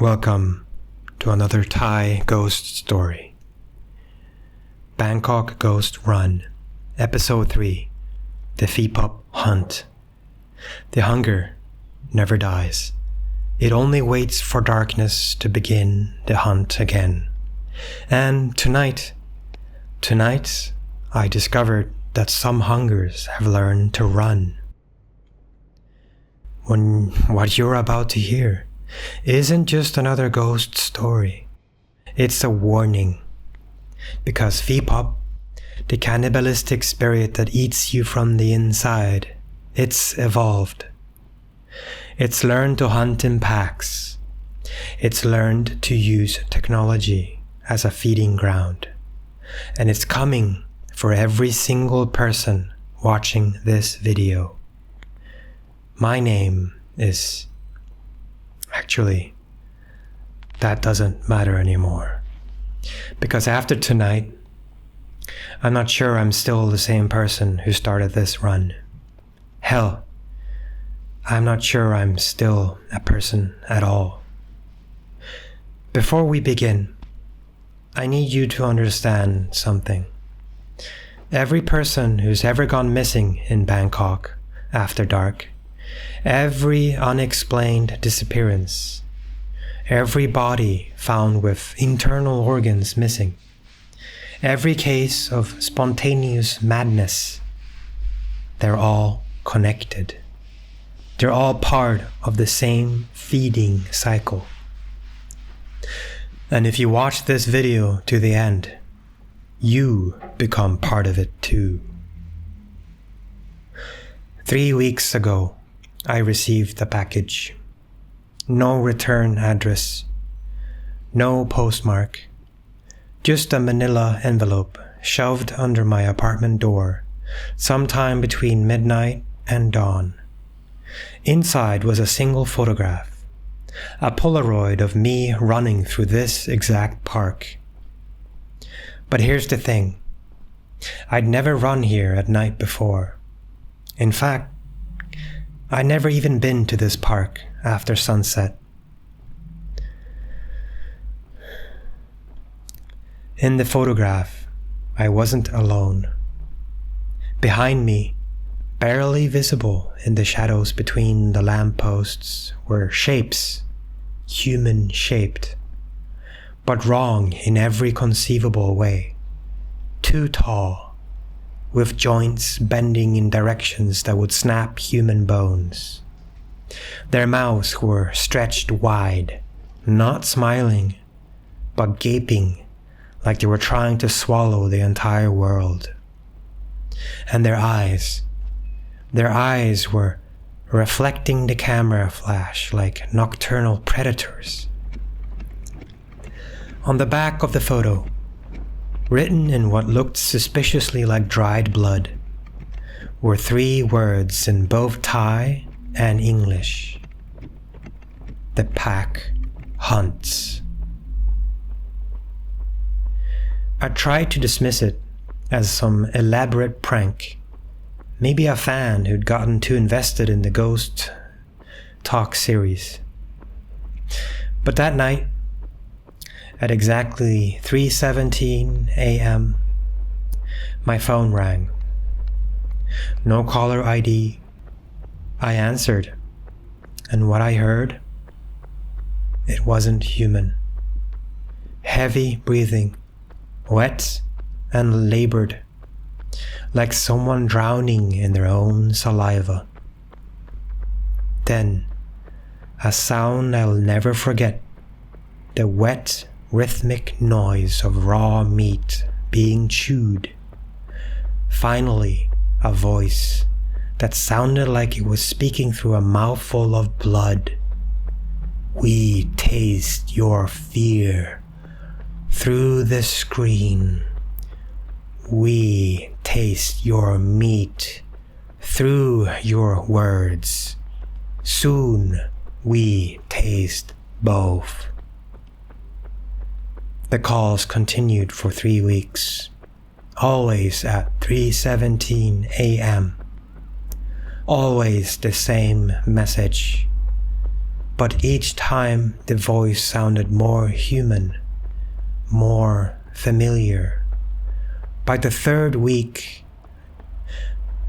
Welcome to another Thai ghost story. Bangkok Ghost Run, Episode 3, The Phi Pop Hunt. The hunger never dies. It only waits for darkness to begin the hunt again. And tonight, I discovered that some hungers have learned to run. What you're about to hear isn't just another ghost story. It's a warning. Because Phi Pop, the cannibalistic spirit that eats you from the inside, it's evolved. It's learned to hunt in packs. It's learned to use technology as a feeding ground. And it's coming for every single person watching this video. My name is... Actually, that doesn't matter anymore. Because after tonight, I'm not sure I'm still the same person who started this run. Hell, I'm not sure I'm still a person at all. Before we begin, I need you to understand something. Every person who's ever gone missing in Bangkok after dark, every unexplained disappearance, every body found with internal organs missing, every case of spontaneous madness, they're all connected. They're all part of the same feeding cycle. And if you watch this video to the end, you become part of it too. 3 weeks ago, I received a package. No return address. No postmark. Just a manila envelope shoved under my apartment door sometime between midnight and dawn. Inside was a single photograph. A Polaroid of me running through this exact park. But here's the thing. I'd never run here at night before. In fact, I'd never even been to this park after sunset. In the photograph, I wasn't alone. Behind me, barely visible in the shadows between the lampposts, were shapes, human-shaped, but wrong in every conceivable way. Too tall, with joints bending in directions that would snap human bones. Their mouths were stretched wide, not smiling, but gaping like they were trying to swallow the entire world. And their eyes were reflecting the camera flash like nocturnal predators. On the back of the photo, written in what looked suspiciously like dried blood, were 3 words in both Thai and English. The pack hunts. I tried to dismiss it as some elaborate prank, maybe a fan who'd gotten too invested in the Ghost Talk series. But that night, at exactly 3:17 a.m., my phone rang. No caller ID. I answered, and what I heard, it wasn't human. Heavy breathing, wet and labored, like someone drowning in their own saliva. Then, a sound I'll never forget, the wet, rhythmic noise of raw meat being chewed. Finally, a voice that sounded like it was speaking through a mouthful of blood. We taste your fear through the screen. We taste your meat through your words. Soon we taste both. The calls continued for 3 weeks, always at 3:17 a.m. Always the same message. but each time the voice sounded more human, more familiar. By the third week,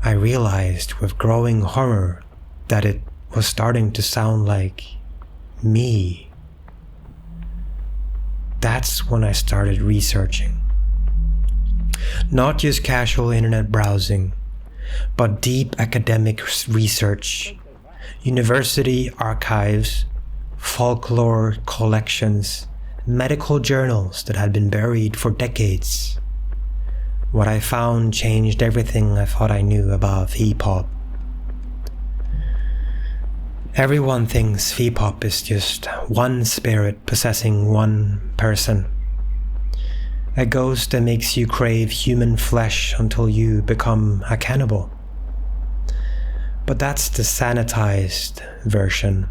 I realized with growing horror that it was starting to sound like me. That's when I started researching. Not just casual internet browsing, but deep academic research, university archives, folklore collections, medical journals that had been buried for decades. What I found changed everything I thought I knew about Phi Pop. Everyone thinks Phi Pop is just one spirit possessing one person. A ghost that makes you crave human flesh until you become a cannibal. But that's the sanitized version.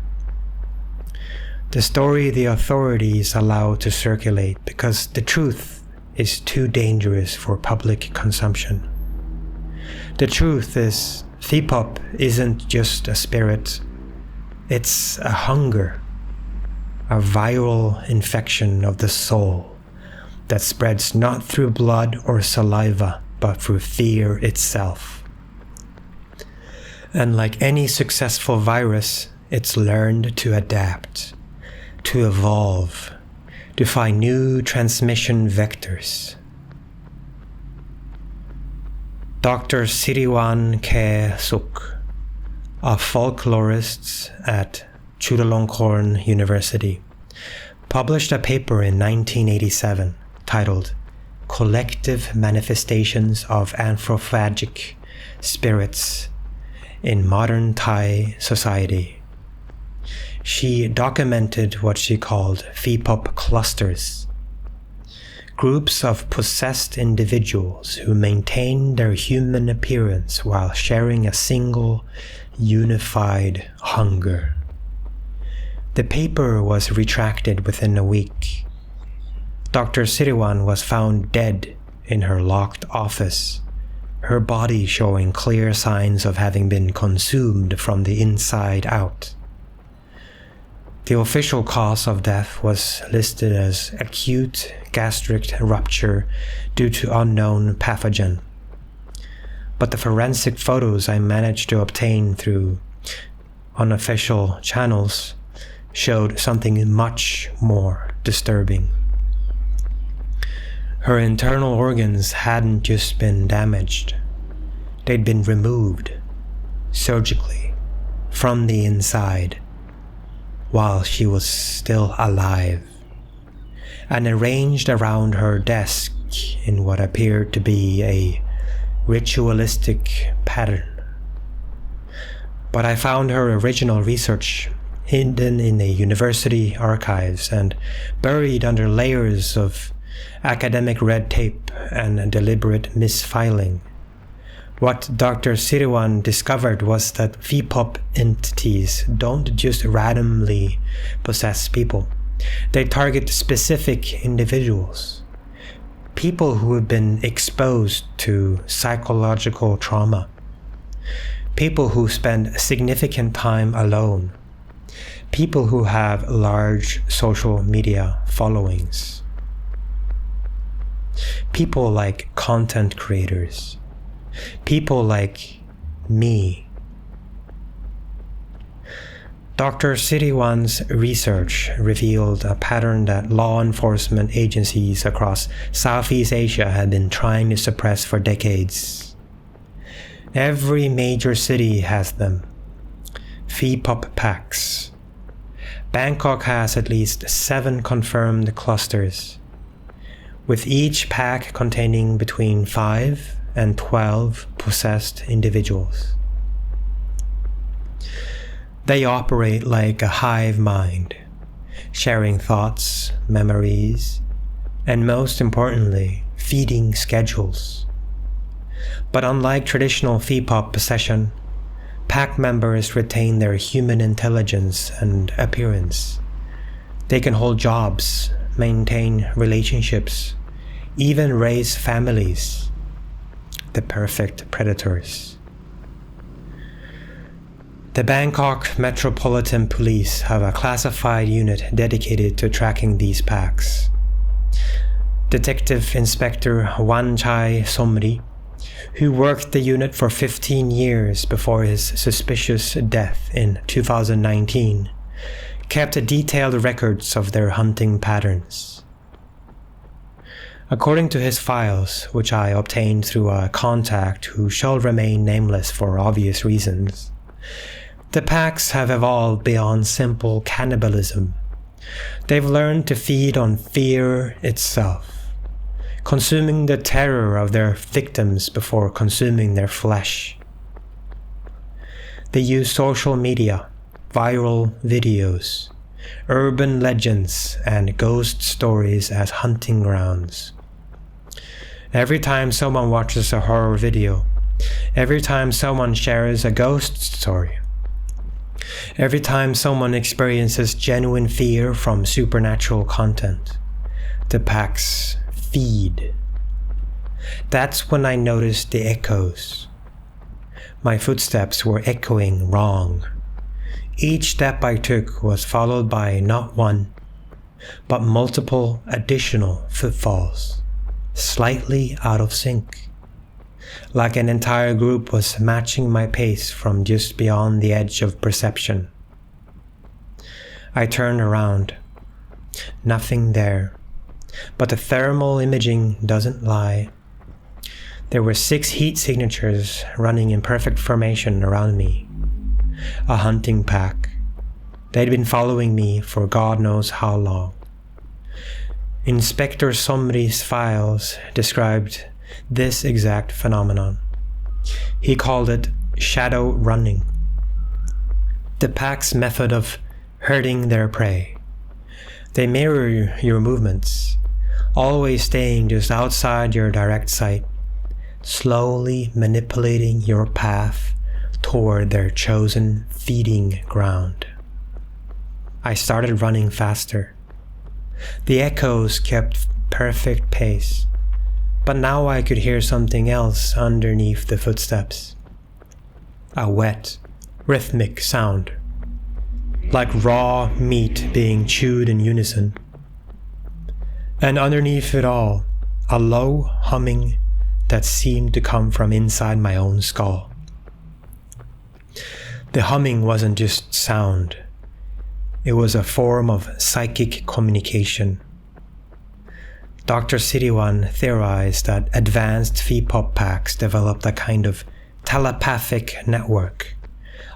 The story the authorities allow to circulate because the truth is too dangerous for public consumption. The truth is, Phi Pop isn't just a spirit. It's a hunger, a viral infection of the soul that spreads not through blood or saliva, but through fear itself. And like any successful virus, it's learned to adapt, to evolve, to find new transmission vectors. Dr. Siriwan K. Suk, a folklorist at Chulalongkorn University, published a paper in 1987 titled Collective Manifestations of Anthropophagic Spirits in Modern Thai Society. She documented what she called Phi Pop clusters, groups of possessed individuals who maintain their human appearance while sharing a single unified hunger. The paper was retracted within a week. Dr. Siriwan was found dead in her locked office, her body showing clear signs of having been consumed from the inside out. The official cause of death was listed as acute gastric rupture due to unknown pathogen. But the forensic photos I managed to obtain through unofficial channels showed something much more disturbing. Her internal organs hadn't just been damaged, they'd been removed surgically from the inside while she was still alive, and arranged around her desk in what appeared to be a ritualistic pattern. But I found her original research hidden in the university archives and buried under layers of academic red tape and deliberate misfiling. What Dr. Siriwan discovered was that Phi Pop entities don't just randomly possess people. They target specific individuals, people who have been exposed to psychological trauma, people who spend significant time alone, people who have large social media followings, people like content creators, people like me. Dr. Siriwan's research revealed a pattern that law enforcement agencies across Southeast Asia had been trying to suppress for decades. Every major city has them. Phi Pop packs. Bangkok has at least 7 confirmed clusters, with each pack containing between 5 and 12 possessed individuals. They operate like a hive mind, sharing thoughts, memories, and most importantly, feeding schedules. But unlike traditional Phi Pop possession, pack members retain their human intelligence and appearance. They can hold jobs, maintain relationships, even raise families. The perfect predators. The Bangkok Metropolitan Police have a classified unit dedicated to tracking these packs. Detective Inspector Wan Chai Somri, who worked the unit for 15 years before his suspicious death in 2019, kept detailed records of their hunting patterns. According to his files, which I obtained through a contact who shall remain nameless for obvious reasons, the packs have evolved beyond simple cannibalism. They've learned to feed on fear itself, consuming the terror of their victims before consuming their flesh. They use social media, viral videos, urban legends, and ghost stories as hunting grounds. Every time someone watches a horror video, every time someone shares a ghost story, every time someone experiences genuine fear from supernatural content, the packs feed. That's when I noticed the echoes. My footsteps were echoing wrong. Each step I took was followed by not one, but multiple additional footfalls, slightly out of sync, like an entire group was matching my pace from just beyond the edge of perception. I turned around. Nothing there, but the thermal imaging doesn't lie. There were 6 heat signatures running in perfect formation around me. A hunting pack. They'd been following me for God knows how long. Inspector Somri's files described this exact phenomenon. He called it shadow running. The pack's method of herding their prey. They mirror your movements, always staying just outside your direct sight, slowly manipulating your path toward their chosen feeding ground. I started running faster. The echoes kept perfect pace, but now I could hear something else underneath the footsteps. A wet, rhythmic sound, like raw meat being chewed in unison. And underneath it all, a low humming that seemed to come from inside my own skull. The humming wasn't just sound. It was a form of psychic communication. Dr. Siriwan theorized that advanced Phi Pop packs developed a kind of telepathic network,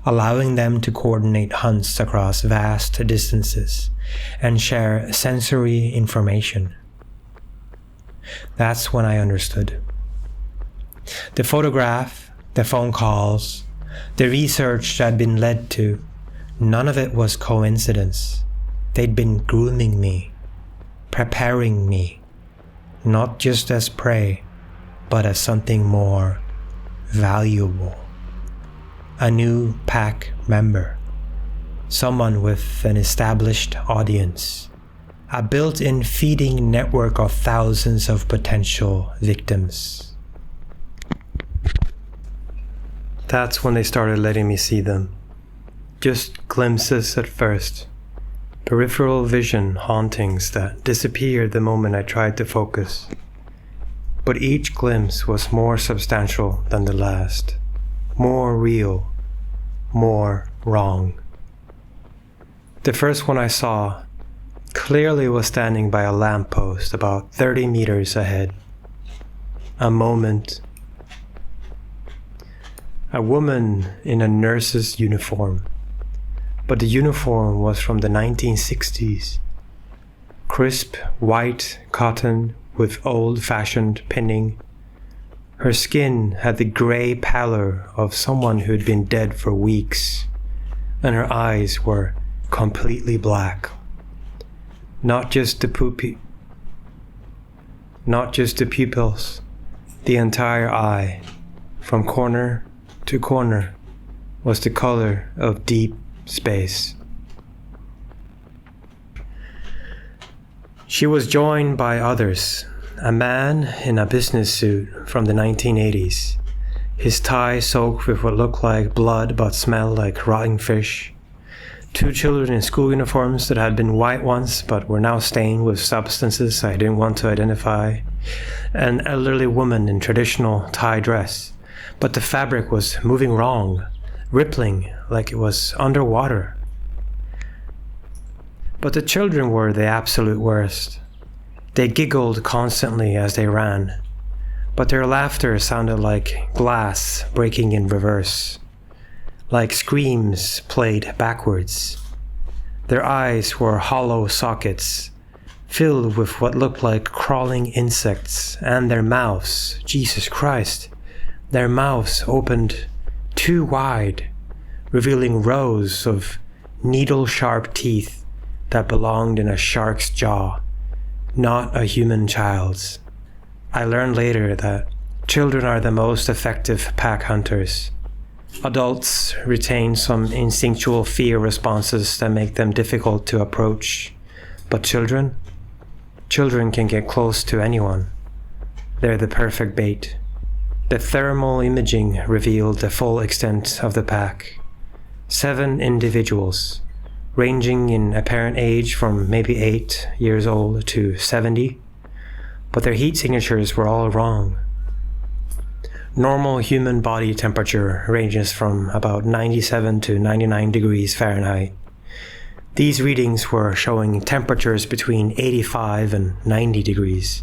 allowing them to coordinate hunts across vast distances and share sensory information. That's when I understood. The photograph, the phone calls, the research I'd been led to, none of it was coincidence. They'd been grooming me, preparing me, not just as prey, but as something more valuable. A new pack member, someone with an established audience, a built-in feeding network of thousands of potential victims. That's when they started letting me see them. Just glimpses at first. Peripheral vision hauntings that disappeared the moment I tried to focus. But each glimpse was more substantial than the last. More real. More wrong. The first one I saw clearly was standing by a lamppost about 30 meters ahead. A moment. A woman in a nurse's uniform, but the uniform was from the 1960s. Crisp white cotton with old-fashioned pinning. Her skin had the gray pallor of someone who'd been dead for weeks, and her eyes were completely black. Not just the pupils, the entire eye, from corner to corner, was the color of deep space. She was joined by others, a man in a business suit from the 1980s, his tie soaked with what looked like blood but smelled like rotting fish. 2 children in school uniforms that had been white once but were now stained with substances I didn't want to identify. An elderly woman in traditional Thai dress, but the fabric was moving wrong, rippling like it was underwater. But the children were the absolute worst. They giggled constantly as they ran, but their laughter sounded like glass breaking in reverse, like screams played backwards. Their eyes were hollow sockets, filled with what looked like crawling insects, and their mouths, Jesus Christ, their mouths opened too wide, revealing rows of needle-sharp teeth that belonged in a shark's jaw, not a human child's. I learned later that children are the most effective pack hunters. Adults retain some instinctual fear responses that make them difficult to approach, but children can get close to anyone. They're the perfect bait. The thermal imaging revealed the full extent of the pack. 7 individuals, ranging in apparent age from maybe 8 years old to 70, but their heat signatures were all wrong. Normal human body temperature ranges from about 97 to 99 degrees Fahrenheit. These readings were showing temperatures between 85 and 90 degrees,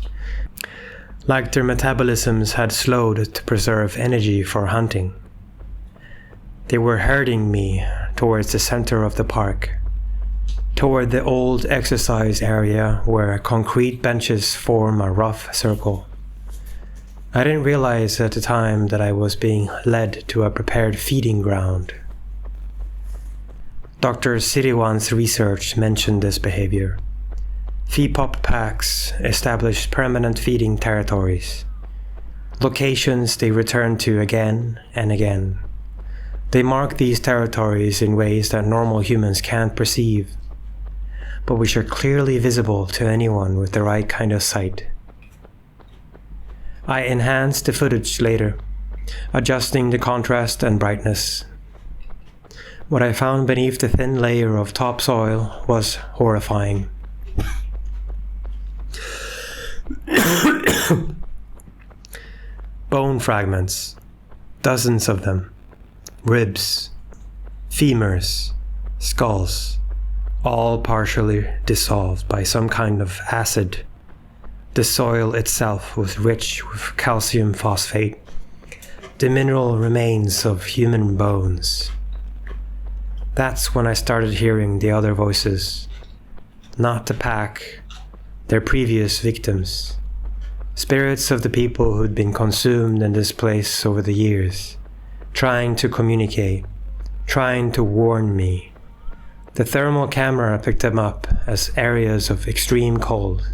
like their metabolisms had slowed to preserve energy for hunting. They were herding me towards the center of the park, toward the old exercise area where concrete benches form a rough circle. I didn't realize at the time that I was being led to a prepared feeding ground. Dr. Siriwan's research mentioned this behavior. Phi Pop packs established permanent feeding territories, locations they return to again and again. They mark these territories in ways that normal humans can't perceive, but which are clearly visible to anyone with the right kind of sight. I enhanced the footage later, adjusting the contrast and brightness. What I found beneath the thin layer of topsoil was horrifying. Bone fragments, dozens of them, ribs, femurs, skulls, all partially dissolved by some kind of acid. The soil itself was rich with calcium phosphate, the mineral remains of human bones. That's when I started hearing the other voices, not the pack, their previous victims, spirits of the people who'd been consumed in this place over the years, trying to communicate, trying to warn me. The thermal camera picked them up as areas of extreme cold,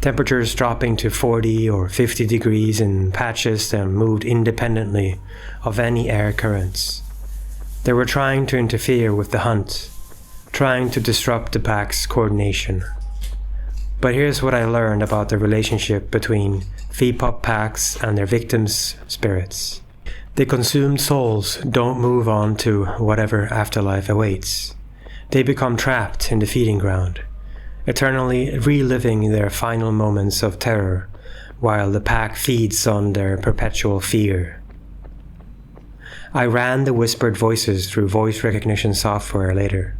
temperatures dropping to 40 or 50 degrees in patches that moved independently of any air currents. They were trying to interfere with the hunt, trying to disrupt the pack's coordination. But here's what I learned about the relationship between Phi Pop packs and their victims' spirits. The consumed souls don't move on to whatever afterlife awaits. They become trapped in the feeding ground, eternally reliving their final moments of terror, while the pack feeds on their perpetual fear. I ran the whispered voices through voice recognition software later.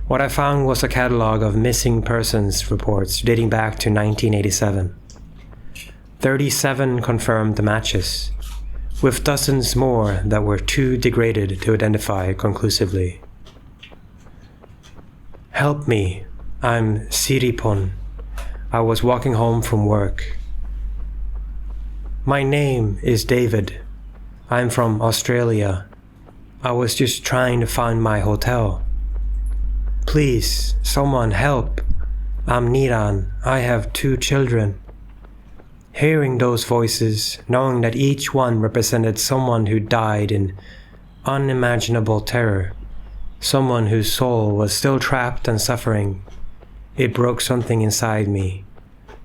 What I found was a catalog of missing persons reports dating back to 1987. 37 confirmed matches, with dozens more that were too degraded to identify conclusively. Help me. I'm Siripon. I was walking home from work. My name is David. I'm from Australia. I was just trying to find my hotel. Please, someone help. I'm Niran. I have 2 children. Hearing those voices, knowing that each one represented someone who died in unimaginable terror, someone whose soul was still trapped and suffering, it broke something inside me,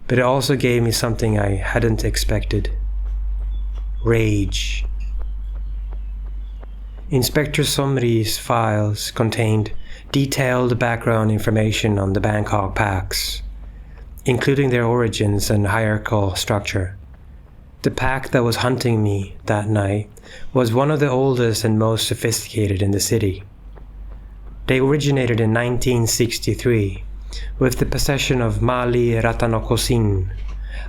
but it also gave me something I hadn't expected. Rage. Inspector Somri's files contained detailed background information on the Bangkok packs, including their origins and hierarchical structure. The pack that was hunting me that night was one of the oldest and most sophisticated in the city. They originated in 1963 with the possession of Mali Ratanakosin,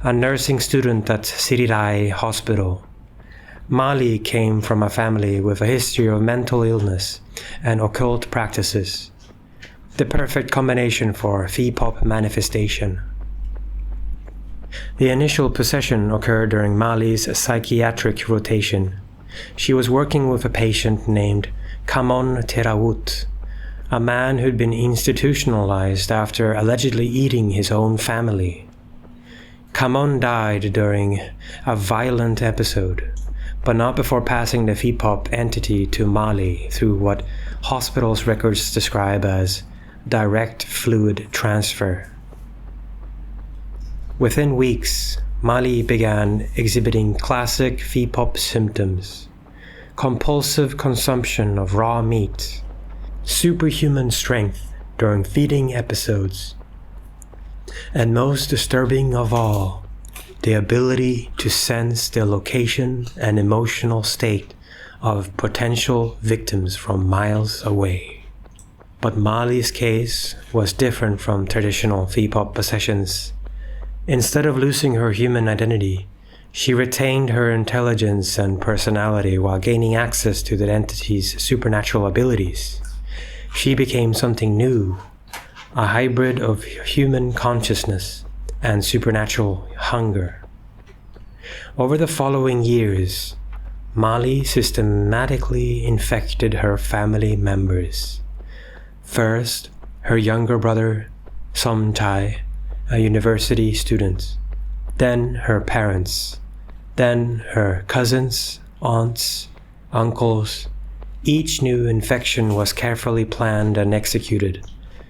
a nursing student at Sirirai Hospital. Mali came from a family with a history of mental illness and occult practices, the perfect combination for Phi Pop manifestation. The initial possession occurred during Mali's psychiatric rotation. She was working with a patient named Kamon Terawut, a man who'd been institutionalized after allegedly eating his own family. Kamon died during a violent episode, but not before passing the Phi Pop entity to Mali through what hospital's records describe as direct fluid transfer. Within weeks, Mali began exhibiting classic Phi Pop symptoms: compulsive consumption of raw meat, superhuman strength during feeding episodes, and most disturbing of all, the ability to sense the location and emotional state of potential victims from miles away. But Mali's case was different from traditional Phi Pop possessions. Instead of losing her human identity, she retained her intelligence and personality while gaining access to the entity's supernatural abilities. She became something new, a hybrid of human consciousness and supernatural hunger. Over the following years, Mali systematically infected her family members. First, her younger brother, Somtai, a university student, then her parents, then her cousins, aunts, uncles. Each new infection was carefully planned and executed,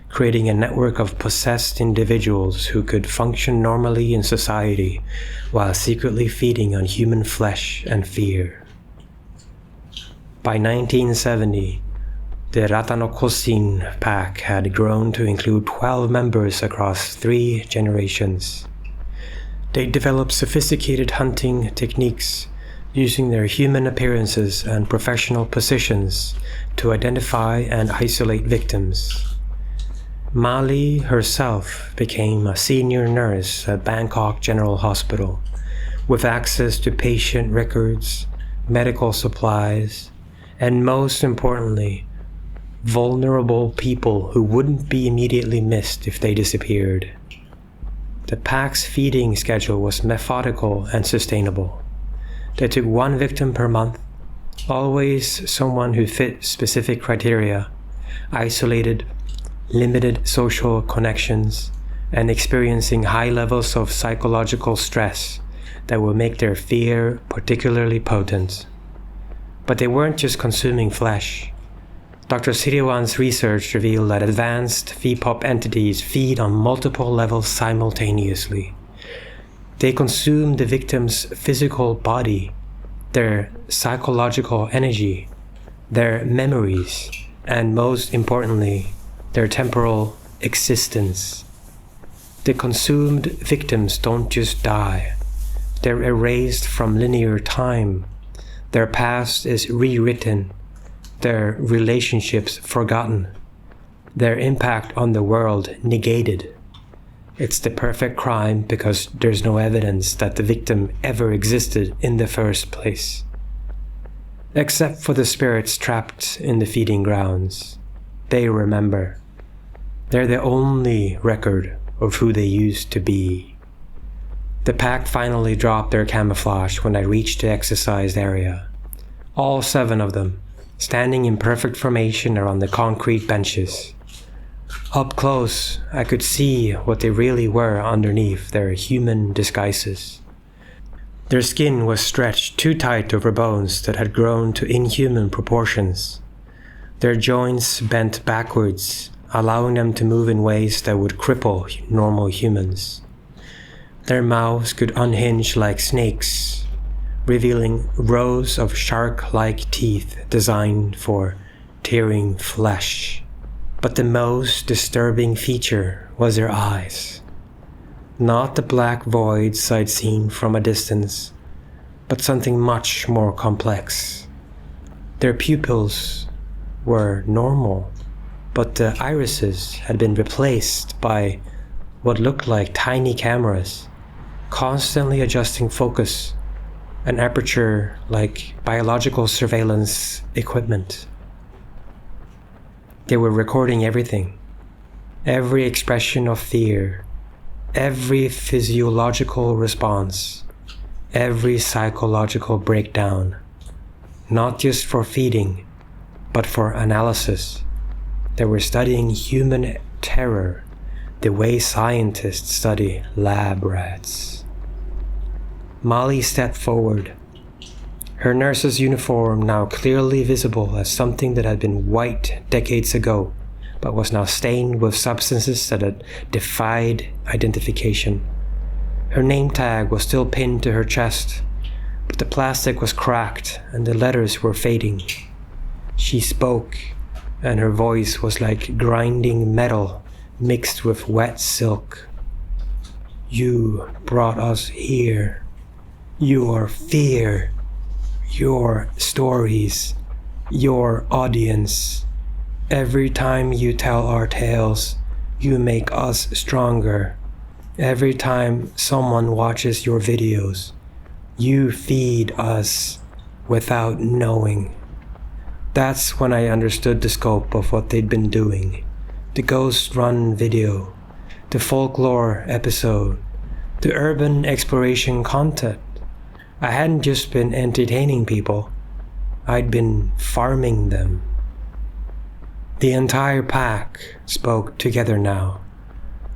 creating a network of possessed individuals who could function normally in society while secretly feeding on human flesh and fear. By 1970, the Ratanakosin pack had grown to include 12 members across 3 generations. They developed sophisticated hunting techniques using their human appearances and professional positions to identify and isolate victims. Mali herself became a senior nurse at Bangkok General Hospital, with access to patient records, medical supplies, and most importantly, vulnerable people who wouldn't be immediately missed if they disappeared. The pack's feeding schedule was methodical and sustainable. They took 1 victim per month, always someone who fit specific criteria, isolated, limited social connections, and experiencing high levels of psychological stress that will make their fear particularly potent. But they weren't just consuming flesh. Dr. Siriwan's research revealed that advanced Phi Pop entities feed on multiple levels simultaneously. They consume the victim's physical body, their psychological energy, their memories, and most importantly, their temporal existence. The consumed victims don't just die. They're erased from linear time. Their past is rewritten, their relationships forgotten, their impact on the world negated. It's the perfect crime because there's no evidence that the victim ever existed in the first place. Except for the spirits trapped in the feeding grounds. They remember. They're the only record of who they used to be. The pack finally dropped their camouflage when I reached the exercise area. All 7 of them, standing in perfect formation around the concrete benches. Up close, I could see what they really were underneath their human disguises. Their skin was stretched too tight over bones that had grown to inhuman proportions. Their joints bent backwards, allowing them to move in ways that would cripple normal humans. Their mouths could unhinge like snakes, revealing rows of shark-like teeth designed for tearing flesh. But the most disturbing feature was their eyes. Not the black voids I'd seen from a distance, but something much more complex. Their pupils were normal, but the irises had been replaced by what looked like tiny cameras, constantly adjusting focus and aperture like biological surveillance equipment. They were recording everything, every expression of fear, every physiological response, every psychological breakdown, not just for feeding, but for analysis. They were studying human terror the way scientists study lab rats. Molly stepped forward, her nurse's uniform now clearly visible as something that had been white decades ago, but was now stained with substances that had defied identification. Her name tag was still pinned to her chest, but the plastic was cracked and the letters were fading. She spoke, and her voice was like grinding metal mixed with wet silk. "You brought us here. Your fear, your stories, your audience. Every time you tell our tales, you make us stronger. Every time someone watches your videos, you feed us without knowing." That's when I understood the scope of what they'd been doing. The Ghost Run video, the folklore episode, the urban exploration content. I hadn't just been entertaining people, I'd been farming them. The entire pack spoke together now,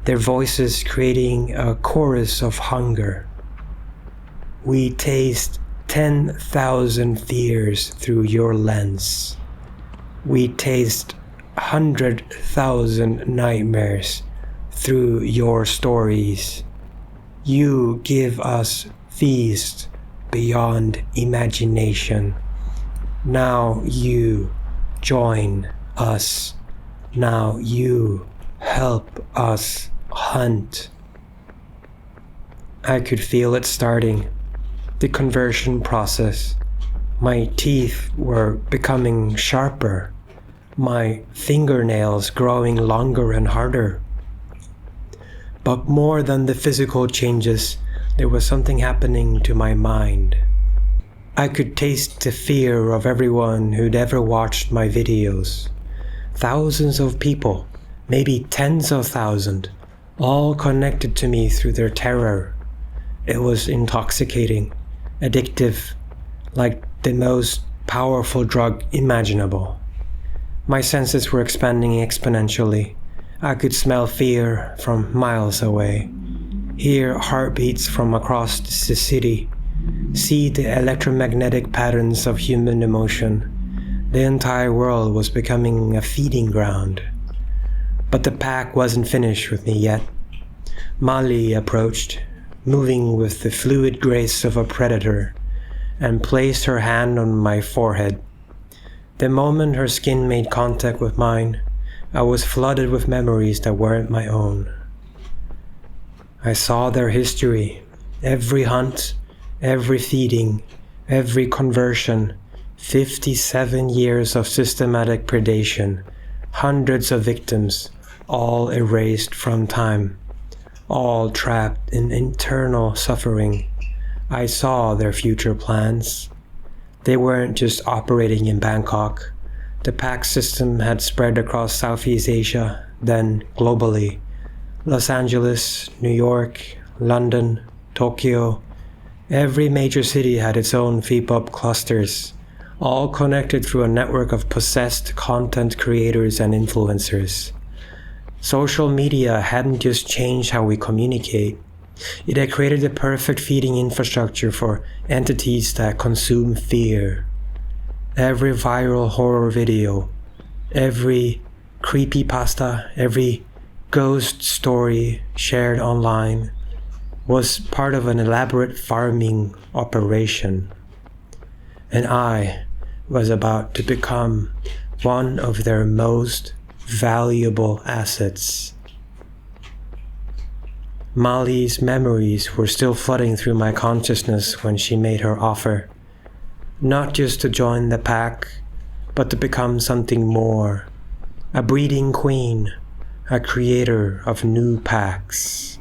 their voices creating a chorus of hunger. "We taste 10,000 fears through your lens. We taste 100,000 nightmares through your stories. You give us feast beyond imagination. Now you join us. Now you help us hunt." I could feel it starting, the conversion process. My teeth were becoming sharper, my fingernails growing longer and harder. But more than the physical changes, there was something happening to my mind. I could taste the fear of everyone who'd ever watched my videos. Thousands of people, maybe tens of thousands, all connected to me through their terror. It was intoxicating, addictive, like the most powerful drug imaginable. My senses were expanding exponentially. I could smell fear from miles away, hear heartbeats from across the city, see the electromagnetic patterns of human emotion. The entire world was becoming a feeding ground. But the pack wasn't finished with me yet. Molly approached, moving with the fluid grace of a predator, and placed her hand on my forehead. The moment her skin made contact with mine, I was flooded with memories that weren't my own. I saw their history, every hunt, every feeding, every conversion, 57 years of systematic predation, hundreds of victims, all erased from time, all trapped in internal suffering. I saw their future plans. They weren't just operating in Bangkok. The pack system had spread across Southeast Asia, then globally. Los Angeles, New York, London, Tokyo. Every major city had its own Phi Pop clusters, all connected through a network of possessed content creators and influencers. Social media hadn't just changed how we communicate. It had created the perfect feeding infrastructure for entities that consume fear. Every viral horror video, every creepypasta, every ghost story shared online was part of an elaborate farming operation. and I was about to become one of their most valuable assets. Molly's memories were still flooding through my consciousness when she made her offer, not just to join the pack, but to become something more, a breeding queen, a creator of new packs.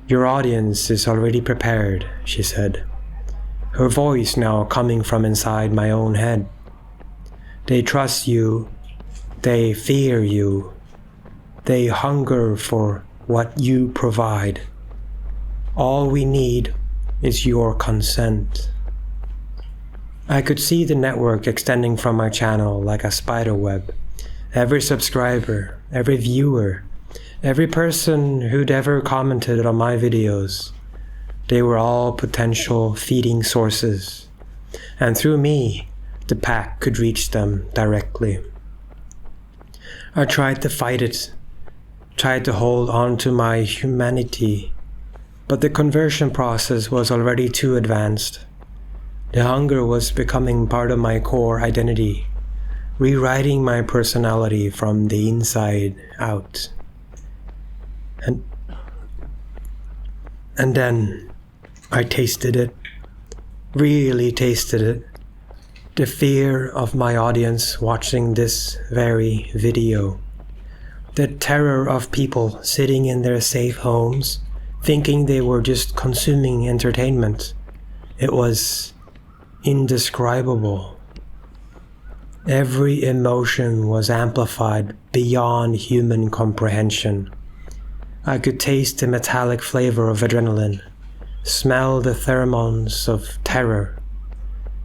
Your audience is already prepared, she said, her voice now coming from inside my own head. They trust you, they fear you, they hunger for what you provide. All we need is your consent. I could see the network extending from my channel like a spider web. Every subscriber, every viewer, every person who'd ever commented on my videos, they were all potential feeding sources. And through me, the pack could reach them directly. I tried to fight it, tried to hold on to my humanity, but the conversion process was already too advanced. The hunger was becoming part of my core identity, rewriting my personality from the inside out. And then I tasted it, really tasted it. The fear of my audience watching this very video. The terror of people sitting in their safe homes, thinking they were just consuming entertainment. It was indescribable. Every emotion was amplified beyond human comprehension. I could taste the metallic flavor of adrenaline, smell the pheromones of terror,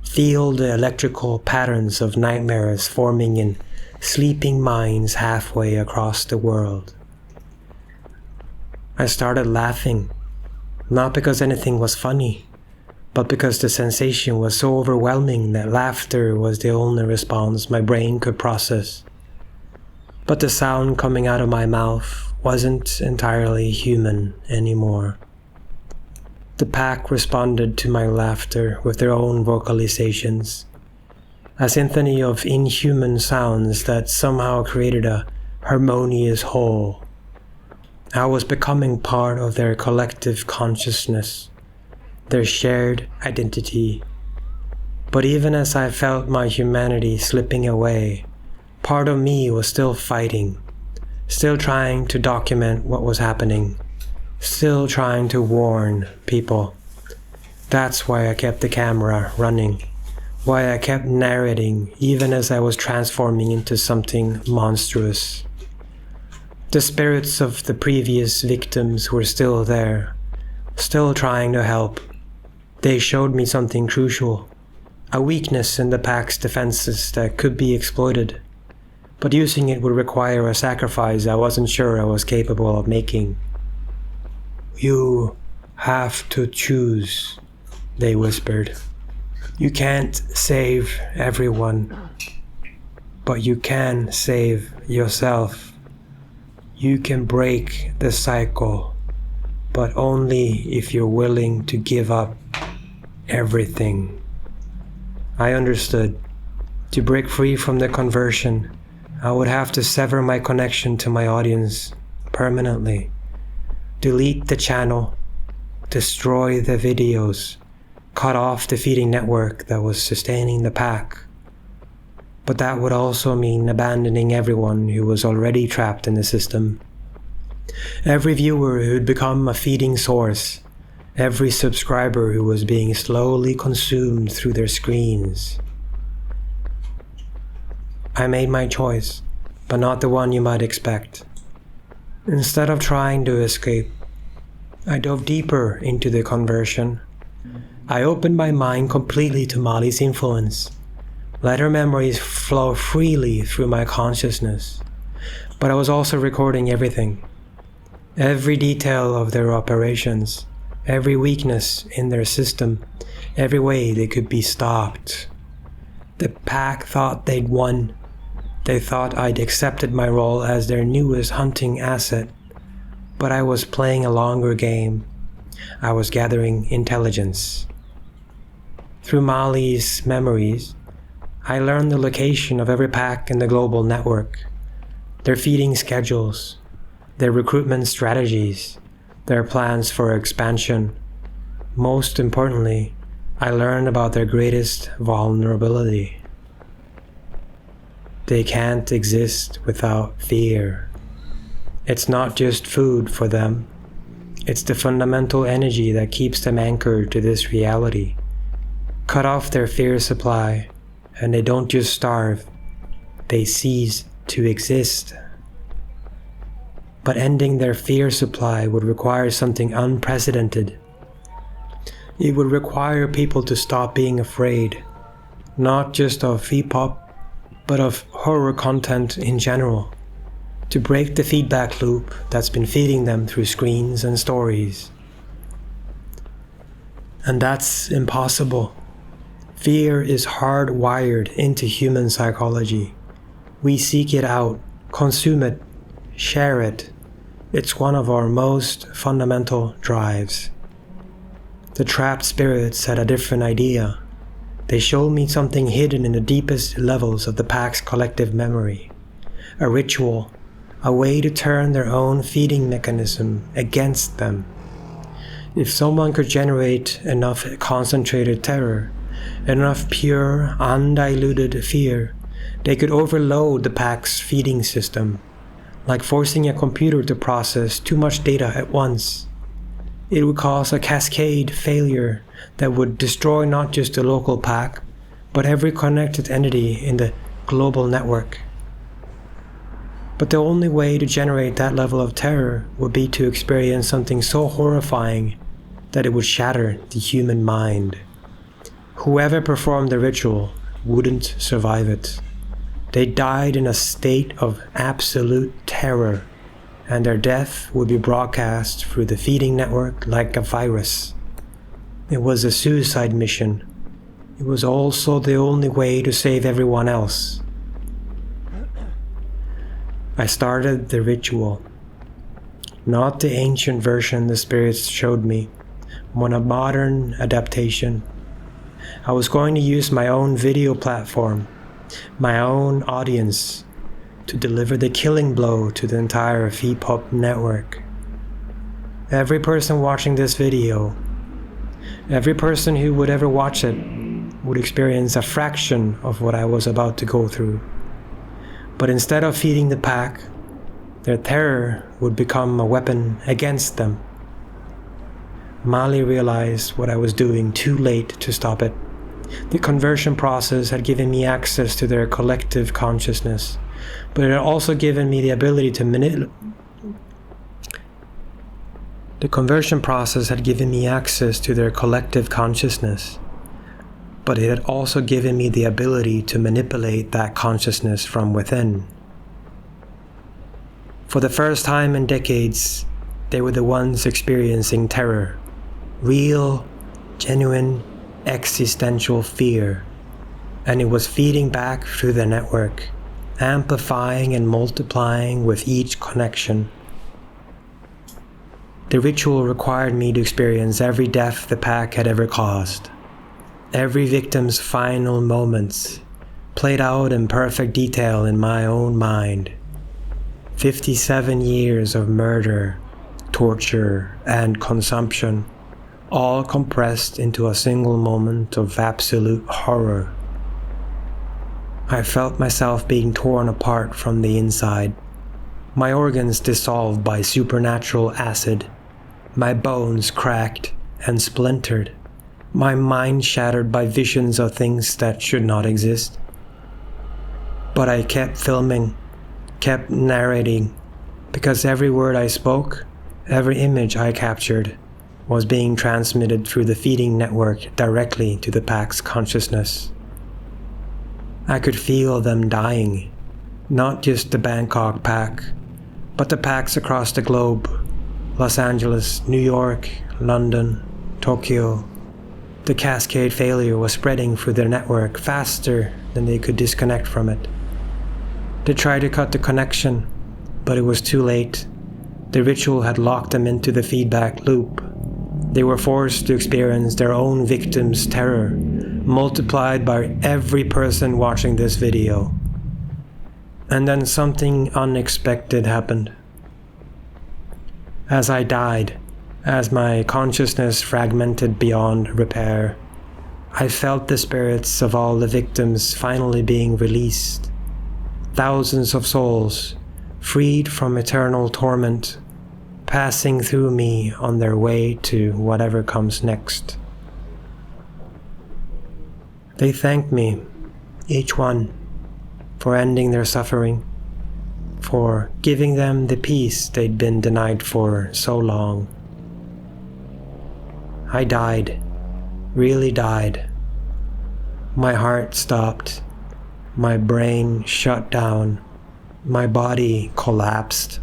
feel the electrical patterns of nightmares forming in sleeping minds halfway across the world. I started laughing, not because anything was funny, but because the sensation was so overwhelming that laughter was the only response my brain could process. But the sound coming out of my mouth wasn't entirely human anymore. The pack responded to my laughter with their own vocalizations, a symphony of inhuman sounds that somehow created a harmonious whole. I was becoming part of their collective consciousness, their shared identity. But even as I felt my humanity slipping away, part of me was still fighting, still trying to document what was happening, still trying to warn people. That's why I kept the camera running, why I kept narrating even as I was transforming into something monstrous. The spirits of the previous victims were still there, still trying to help. They showed me something crucial, a weakness in the pack's defenses that could be exploited, but using it would require a sacrifice I wasn't sure I was capable of making. You have to choose, they whispered. You can't save everyone, but you can save yourself. You can break the cycle, but only if you're willing to give up everything. I understood. To break free from the conversion, I would have to sever my connection to my audience permanently. Delete the channel, destroy the videos, cut off the feeding network that was sustaining the pack. But that would also mean abandoning everyone who was already trapped in the system. Every viewer who'd become a feeding source, every subscriber who was being slowly consumed through their screens. I made my choice, but not the one you might expect. Instead of trying to escape, I dove deeper into the conversion. I opened my mind completely to Molly's influence, let her memories flow freely through my consciousness. But I was also recording everything, every detail of their operations, every weakness in their system, every way they could be stopped. The pack thought they'd won. They thought I'd accepted my role as their newest hunting asset, but I was playing a longer game. I was gathering intelligence. Through Mali's memories, I learned the location of every pack in the global network, their feeding schedules, their recruitment strategies, their plans for expansion. Most importantly, I learned about their greatest vulnerability. They can't exist without fear. It's not just food for them. It's the fundamental energy that keeps them anchored to this reality. Cut off their fear supply, and they don't just starve, they cease to exist. But ending their fear supply would require something unprecedented. It would require people to stop being afraid, not just of Phi Pop, but of horror content in general, to break the feedback loop that's been feeding them through screens and stories. And that's impossible. Fear is hardwired into human psychology. We seek it out, consume it, share it. It's one of our most fundamental drives. The trapped spirits had a different idea. They showed me something hidden in the deepest levels of the pack's collective memory. A ritual, a way to turn their own feeding mechanism against them. If someone could generate enough concentrated terror, enough pure, undiluted fear, they could overload the pack's feeding system, like forcing a computer to process too much data at once. It would cause a cascade failure that would destroy not just the local pack, but every connected entity in the global network. But the only way to generate that level of terror would be to experience something so horrifying that it would shatter the human mind. Whoever performed the ritual wouldn't survive it. They died in a state of absolute terror, and their death would be broadcast through the feeding network like a virus. It was a suicide mission. It was also the only way to save everyone else. I started the ritual. Not the ancient version the spirits showed me, but a modern adaptation. I was going to use my own video platform, my own audience, to deliver the killing blow to the entire Phi Pop network. Every person watching this video, every person who would ever watch it, would experience a fraction of what I was about to go through. But instead of feeding the pack, their terror would become a weapon against them. Mali realized what I was doing too late to stop it. The conversion process had given me access to their collective consciousness, but it had also given me the ability to manipulate. The conversion process had given me access to their collective consciousness, but it had also given me the ability to manipulate that consciousness from within. For the first time in decades, they were the ones experiencing terror, real, genuine, existential fear, and it was feeding back through the network, amplifying and multiplying with each connection. The ritual required me to experience every death the pack had ever caused, every victim's final moments, played out in perfect detail in my own mind. 57 years of murder, torture, and consumption, all compressed into a single moment of absolute horror. I felt myself being torn apart from the inside, my organs dissolved by supernatural acid, my bones cracked and splintered, my mind shattered by visions of things that should not exist. But I kept filming, kept narrating, because every word I spoke, every image I captured, was being transmitted through the feeding network directly to the pack's consciousness. I could feel them dying, not just the Bangkok pack, but the packs across the globe, Los Angeles, New York, London, Tokyo. The cascade failure was spreading through their network faster than they could disconnect from it. They tried to cut the connection, but it was too late. The ritual had locked them into the feedback loop. They were forced to experience their own victims' terror, multiplied by every person watching this video. And then something unexpected happened. As I died, as my consciousness fragmented beyond repair, I felt the spirits of all the victims finally being released. Thousands of souls, freed from eternal torment, passing through me on their way to whatever comes next. They thanked me, each one, for ending their suffering, for giving them the peace they'd been denied for so long. I died, really died. My heart stopped, my brain shut down, my body collapsed.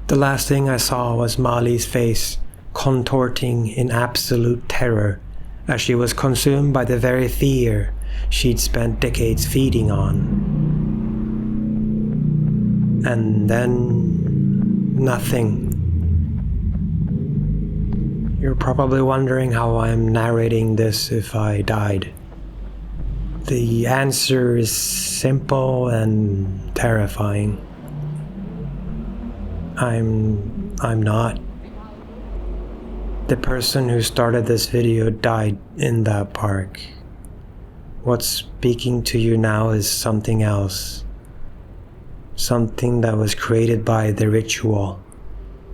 The last thing I saw was Molly's face contorting in absolute terror as she was consumed by the very fear she'd spent decades feeding on. And then nothing. You're probably wondering how I'm narrating this if I died. The answer is simple and terrifying. I'm not. The person who started this video died in that park. What's speaking to you now is something else. Something that was created by the ritual,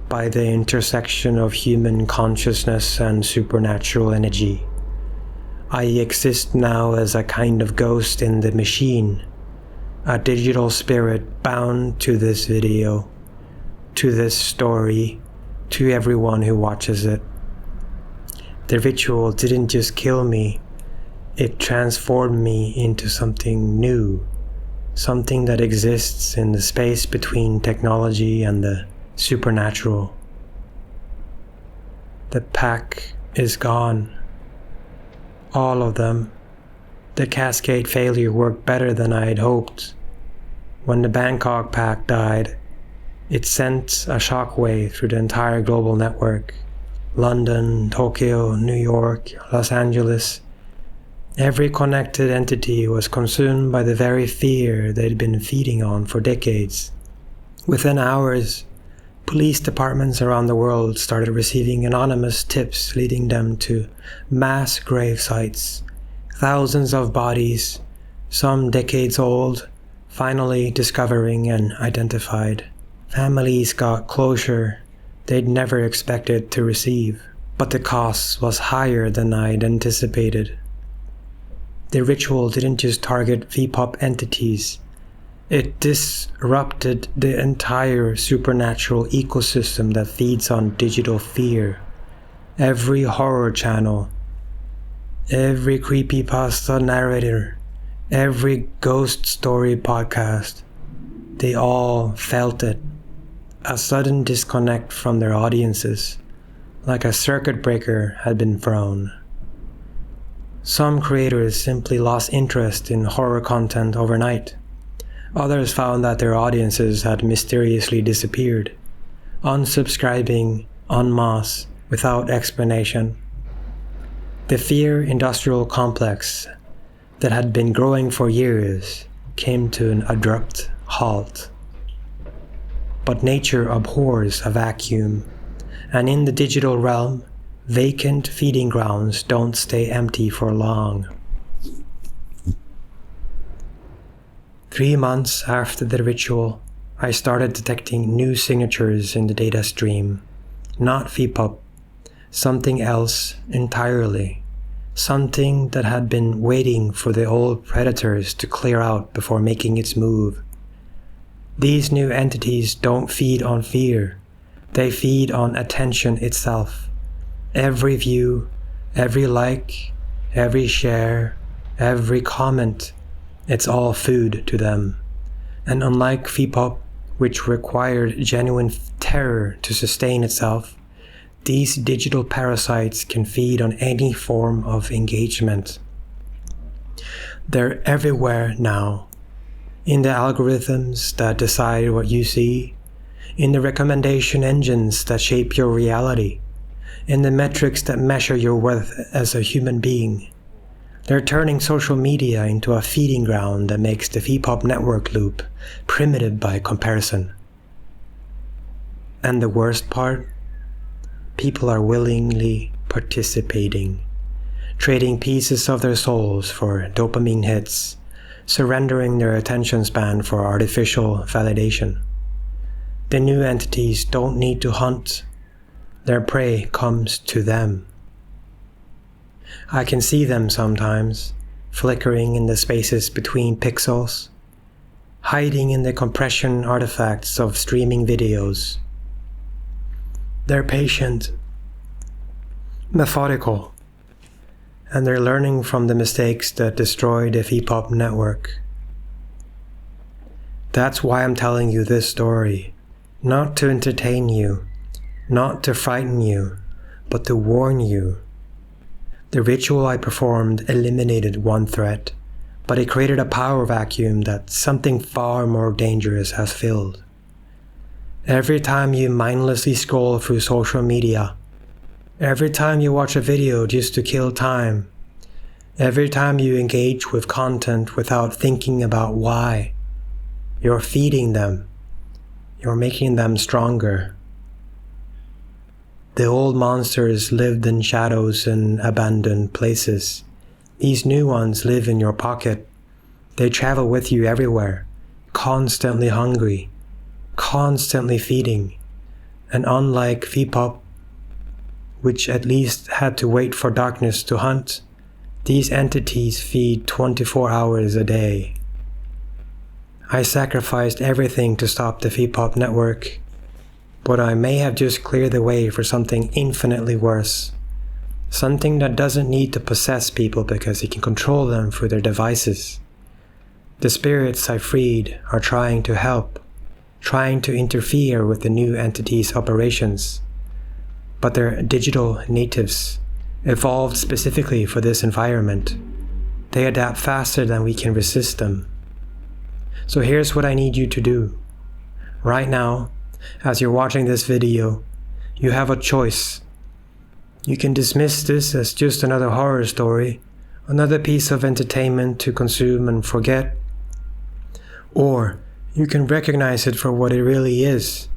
by the intersection of human consciousness and supernatural energy. I exist now as a kind of ghost in the machine, a digital spirit bound to this video, to this story, to everyone who watches it. The ritual didn't just kill me, it transformed me into something new, something that exists in the space between technology and the supernatural. The pack is gone. All of them. The cascade failure worked better than I had hoped. When the Bangkok pack died, it sent a shockwave through the entire global network. London, Tokyo, New York, Los Angeles. Every connected entity was consumed by the very fear they'd been feeding on for decades. Within hours, police departments around the world started receiving anonymous tips leading them to mass grave sites. Thousands of bodies, some decades old, finally discovering and identified. Families got closure they'd never expected to receive, but the cost was higher than I'd anticipated. The ritual didn't just target Phi Pop entities, it disrupted the entire supernatural ecosystem that feeds on digital fear. Every horror channel, every creepypasta narrator, every ghost story podcast, they all felt it. A sudden disconnect from their audiences, like a circuit breaker had been thrown. Some creators simply lost interest in horror content overnight. Others found that their audiences had mysteriously disappeared, unsubscribing en masse without explanation. The fear industrial complex that had been growing for years came to an abrupt halt. But nature abhors a vacuum, and in the digital realm, vacant feeding grounds don't stay empty for long. 3 months after the ritual, I started detecting new signatures in the data stream. Not Phi Pop, something else entirely. Something that had been waiting for the old predators to clear out before making its move. These new entities don't feed on fear. They feed on attention itself. Every view, every like, every share, every comment, it's all food to them. And unlike Phi Pop, which required genuine terror to sustain itself, these digital parasites can feed on any form of engagement. They're everywhere now. In the algorithms that decide what you see, in the recommendation engines that shape your reality, in the metrics that measure your worth as a human being. They're turning social media into a feeding ground that makes the Phi Pop network loop primitive by comparison. And the worst part? People are willingly participating, trading pieces of their souls for dopamine hits, surrendering their attention span for artificial validation. The new entities don't need to hunt. Their prey comes to them. I can see them sometimes, flickering in the spaces between pixels, hiding in the compression artifacts of streaming videos. They're patient, methodical, and they're learning from the mistakes that destroyed the Phi Pop network. That's why I'm telling you this story, not to entertain you, not to frighten you, but to warn you. The ritual I performed eliminated one threat, but it created a power vacuum that something far more dangerous has filled. Every time you mindlessly scroll through social media, every time you watch a video just to kill time, every time you engage with content without thinking about why, you're feeding them. You're making them stronger. The old monsters lived in shadows and abandoned places. These new ones live in your pocket. They travel with you everywhere, constantly hungry, constantly feeding. And unlike Phi Pop, which at least had to wait for darkness to hunt, these entities feed 24 hours a day. I sacrificed everything to stop the Phi Pop network, but I may have just cleared the way for something infinitely worse. Something that doesn't need to possess people because it can control them through their devices. The spirits I freed are trying to help, trying to interfere with the new entity's operations. But they're digital natives, evolved specifically for this environment. They adapt faster than we can resist them. So here's what I need you to do. Right now, as you're watching this video, you have a choice. You can dismiss this as just another horror story, another piece of entertainment to consume and forget. Or you can recognize it for what it really is,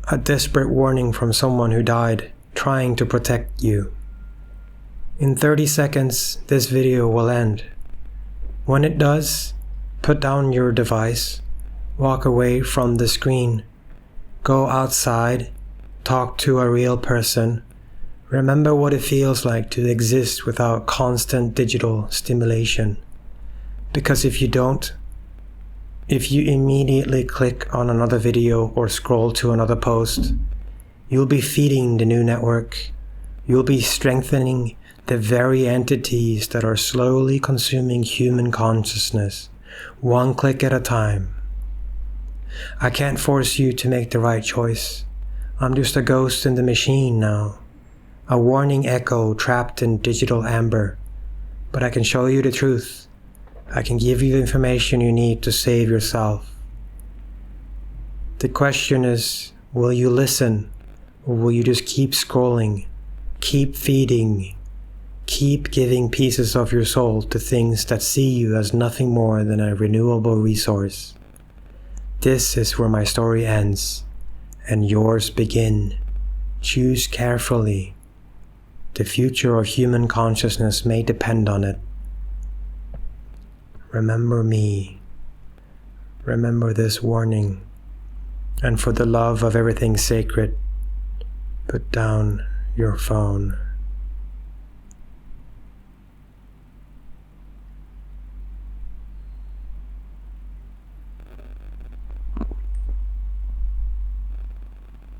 a desperate warning from someone who died trying to protect you. In 30 seconds, this video will end. When it does, put down your device, walk away from the screen, go outside, talk to a real person, remember what it feels like to exist without constant digital stimulation. Because if you don't, if you immediately click on another video or scroll to another post, you'll be feeding the new network. You'll be strengthening the very entities that are slowly consuming human consciousness, one click at a time. I can't force you to make the right choice. I'm just a ghost in the machine now, a warning echo trapped in digital amber. But I can show you the truth. I can give you the information you need to save yourself. The question is, will you listen, or will you just keep scrolling, keep feeding, keep giving pieces of your soul to things that see you as nothing more than a renewable resource? This is where my story ends, and yours begin. Choose carefully. The future of human consciousness may depend on it. Remember me. Remember this warning. And for the love of everything sacred, put down your phone.